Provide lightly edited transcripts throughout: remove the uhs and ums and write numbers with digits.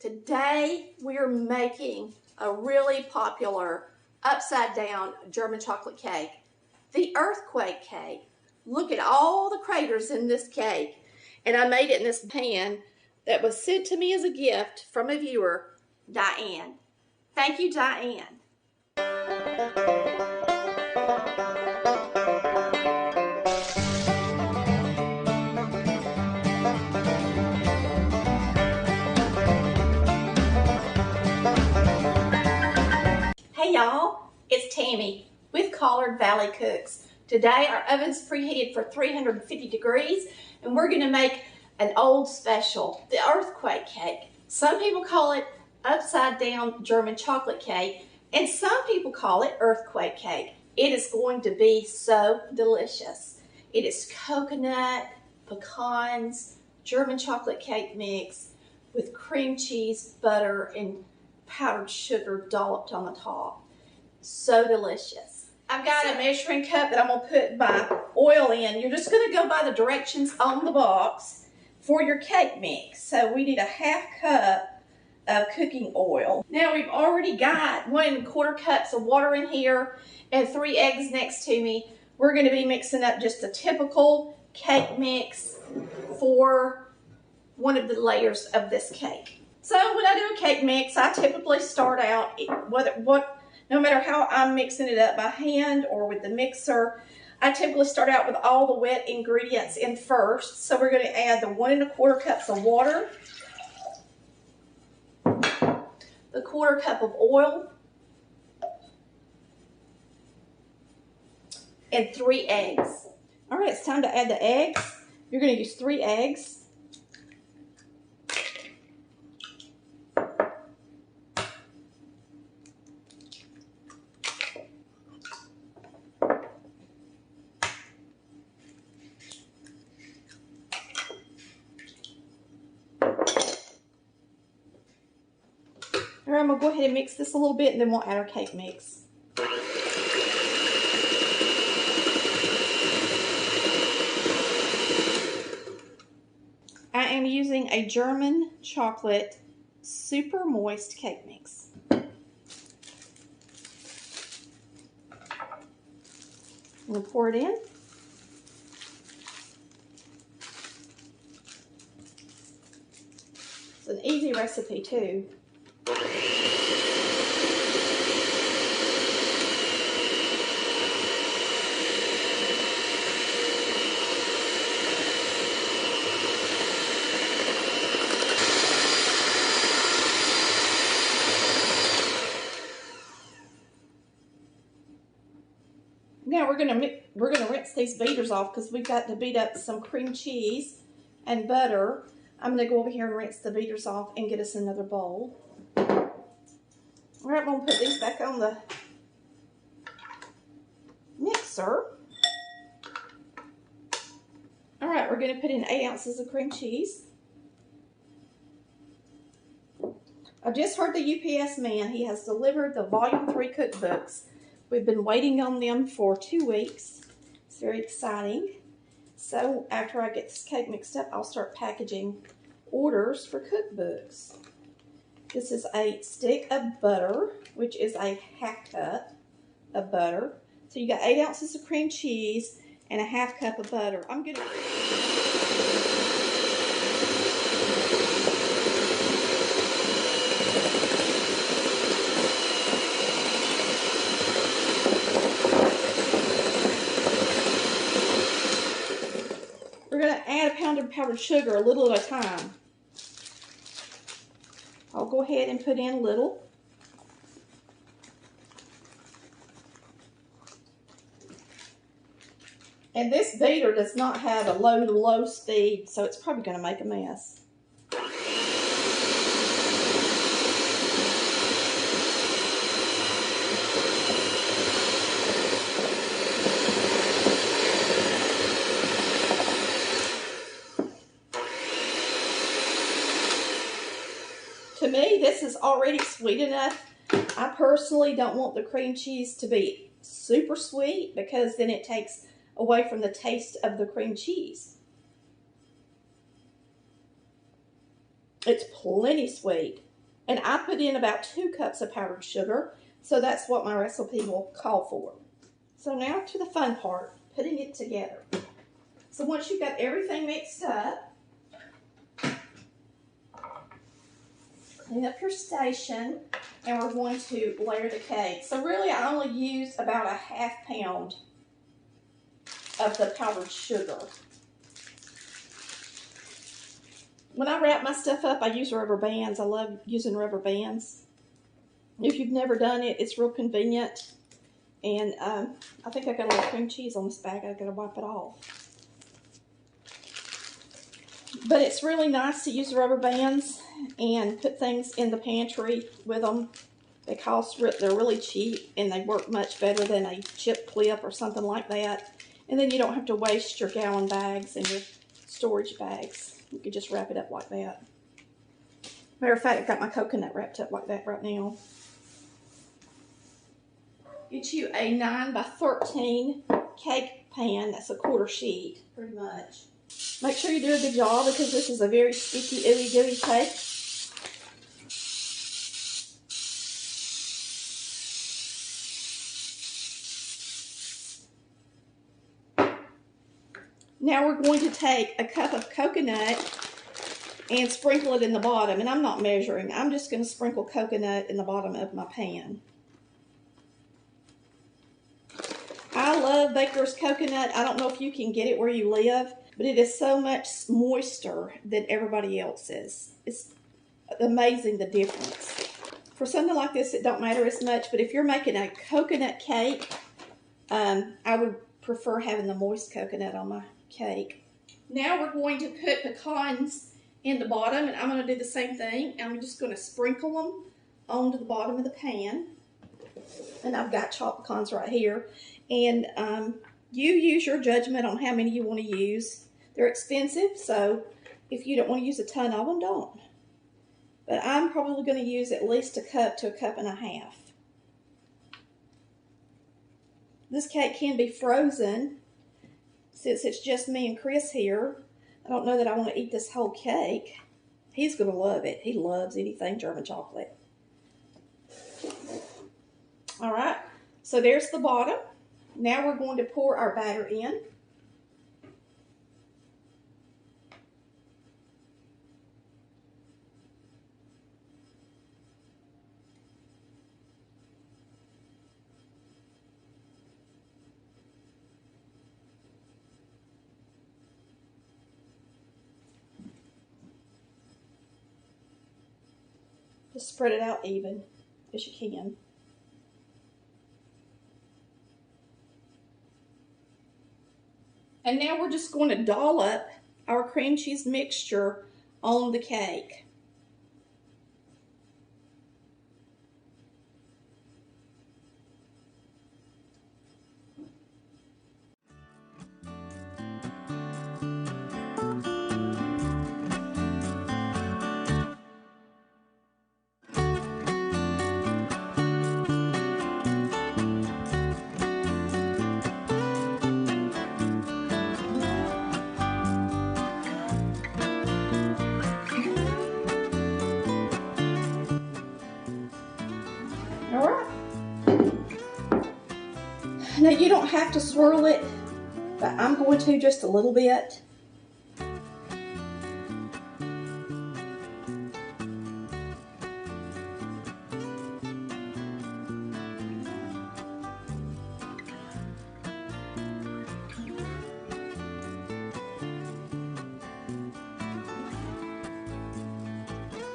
Today we're making a really popular upside down German chocolate cake, the earthquake cake. Look at all the craters in this cake. And I made it in this pan that was sent to me as a gift from a viewer, Diane. Thank you, Diane. Hey y'all, it's Tammy with Collard Valley Cooks. Today our oven's preheated for 350 degrees and we're going to make an old special, the earthquake cake. Some people call it upside down German chocolate cake and some people call it earthquake cake. It is going to be so delicious. It is coconut, pecans, German chocolate cake mix with cream cheese, butter, and powdered sugar dolloped on the top. So delicious. I've got a measuring cup that I'm going to put my oil in. You're just going to go by the directions on the box for your cake mix. So we need a ½ cup of cooking oil. Now we've already got 1 1/4 cups of water in here and 3 eggs next to me. We're going to be mixing up just a typical cake mix for one of the layers of this cake. So when I do a cake mix, I typically start out, no matter how I'm mixing it up by hand or with the mixer, I typically start out with all the wet ingredients in first. So we're going to add the 1 1/4 cups of water, the 1/4 cup of oil, and 3 eggs. All right, it's time to add the eggs. You're going to use 3 eggs. All right, I'm going to go ahead and mix this a little bit and then we'll add our cake mix. I am using a German chocolate super moist cake mix. I'm going to pour it in. It's an easy recipe too. Now we're gonna rinse these beaters off because we've got to beat up some cream cheese and butter. I'm gonna go over here and rinse the beaters off and get us another bowl. All right, I'm gonna put these back on the mixer. All right, we're gonna put in 8 ounces of cream cheese. I just heard the UPS man. He has delivered the Volume 3 cookbooks. We've been waiting on them for 2 weeks. It's very exciting. So after I get this cake mixed up, I'll start packaging orders for cookbooks. This is a stick of butter, which is a ½ cup of butter. So you got 8 ounces of cream cheese and a ½ cup of butter. We're going to add a pound of powdered sugar a little at a time. I'll go ahead and put in a little. And this beater does not have a low to low speed, so it's probably going to make a mess. To me, this is already sweet enough. I personally don't want the cream cheese to be super sweet because then it takes away from the taste of the cream cheese. It's plenty sweet. And I put in about 2 cups of powdered sugar, so that's what my recipe will call for. So now to the fun part, putting it together. So once you've got everything mixed up, clean up your station, and we're going to layer the cake. So really I only use about a ½ pound of the powdered sugar. When I wrap my stuff up, I use rubber bands. I love using rubber bands. If you've never done it, it's real convenient. And I think I got a little cream cheese on this bag. I gotta wipe it off. But it's really nice to use rubber bands and put things in the pantry with them. They're really cheap and they work much better than a chip clip or something like that. And then you don't have to waste your gallon bags and your storage bags. You could just wrap it up like that. Matter of fact, I've got my coconut wrapped up like that right now. Get you a 9 by 13 cake pan. That's a 1/4 sheet, pretty much. Make sure you do a good job because this is a very sticky, ooey gooey cake. Now we're going to take a cup of coconut and sprinkle it in the bottom. And I'm not measuring. I'm just going to sprinkle coconut in the bottom of my pan. I love Baker's coconut. I don't know if you can get it where you live, but it is so much moister than everybody else's. It's amazing the difference. For something like this, it don't matter as much, but if you're making a coconut cake, I would prefer having the moist coconut on my cake. Now we're going to put pecans in the bottom, and I'm going to do the same thing. I'm just going to sprinkle them onto the bottom of the pan. And I've got chopped pecans right here. And you use your judgment on how many you want to use. They're expensive, so if you don't want to use a ton of them, don't. But I'm probably going to use at least a cup to a cup and a half. This cake can be frozen. Since it's just me and Chris here, I don't know that I want to eat this whole cake. He's going to love it. He loves anything German chocolate. All right, so there's the bottom. Now we're going to pour our batter in. Just spread it out even as you can. And now we're just going to dollop our cream cheese mixture on the cake. All right. Now you don't have to swirl it, but I'm going to just a little bit.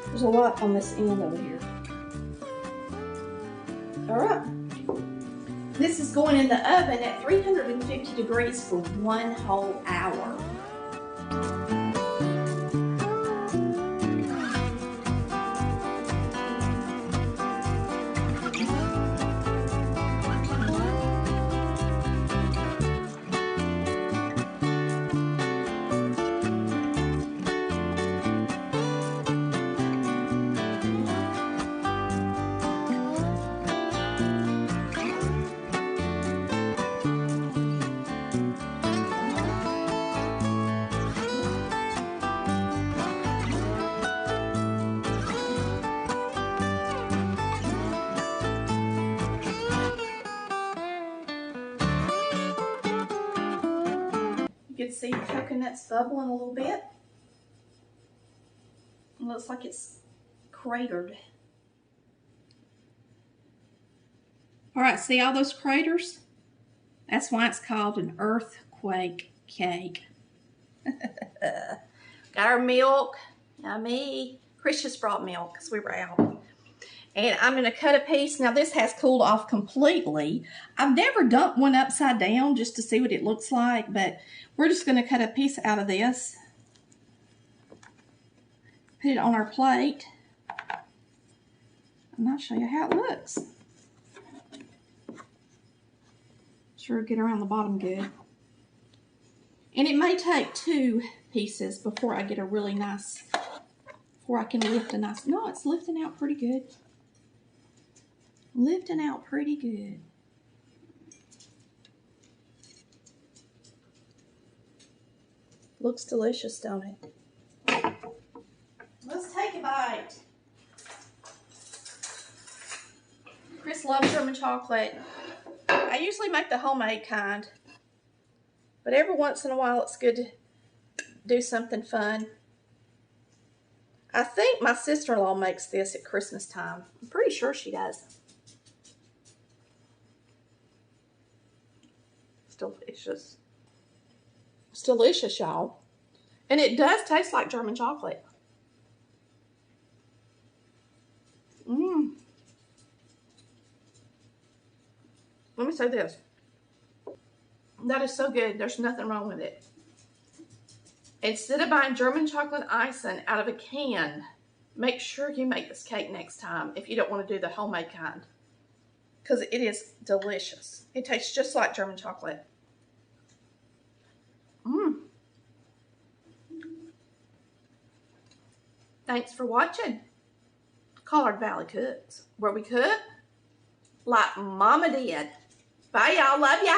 There's a lot on this end over here. All right. This is going in the oven at 350 degrees for 1 whole hour. can see the coconut's bubbling a little bit. It looks like it's cratered. All right, see all those craters? That's why it's called an earthquake cake. Got our milk. Yummy. Chris just brought milk because we were out. And I'm going to cut a piece. Now this has cooled off completely. I've never dumped one upside down just to see what it looks like, but we're just going to cut a piece out of this. Put it on our plate. And I'll show you how it looks. Sure, get around the bottom good. And it may take 2 pieces before I get a really nice, before I can lift a nice, no, it's lifting out pretty good. Lifting out pretty good. Looks delicious, don't it? Let's take a bite. Chris loves German chocolate. I usually make the homemade kind, but every once in a while it's good to do something fun. I think my sister-in-law makes this at Christmas time. I'm pretty sure she does. It's delicious. It's delicious, y'all. And it does taste like German chocolate. Mmm. Let me say this. That is so good. There's nothing wrong with it. Instead of buying German chocolate icing out of a can, make sure you make this cake next time if you don't want to do the homemade kind. Because it is delicious. It tastes just like German chocolate. Mmm. Thanks for watching Collard Valley Cooks, where we cook like Mama did. Bye, y'all. Love ya.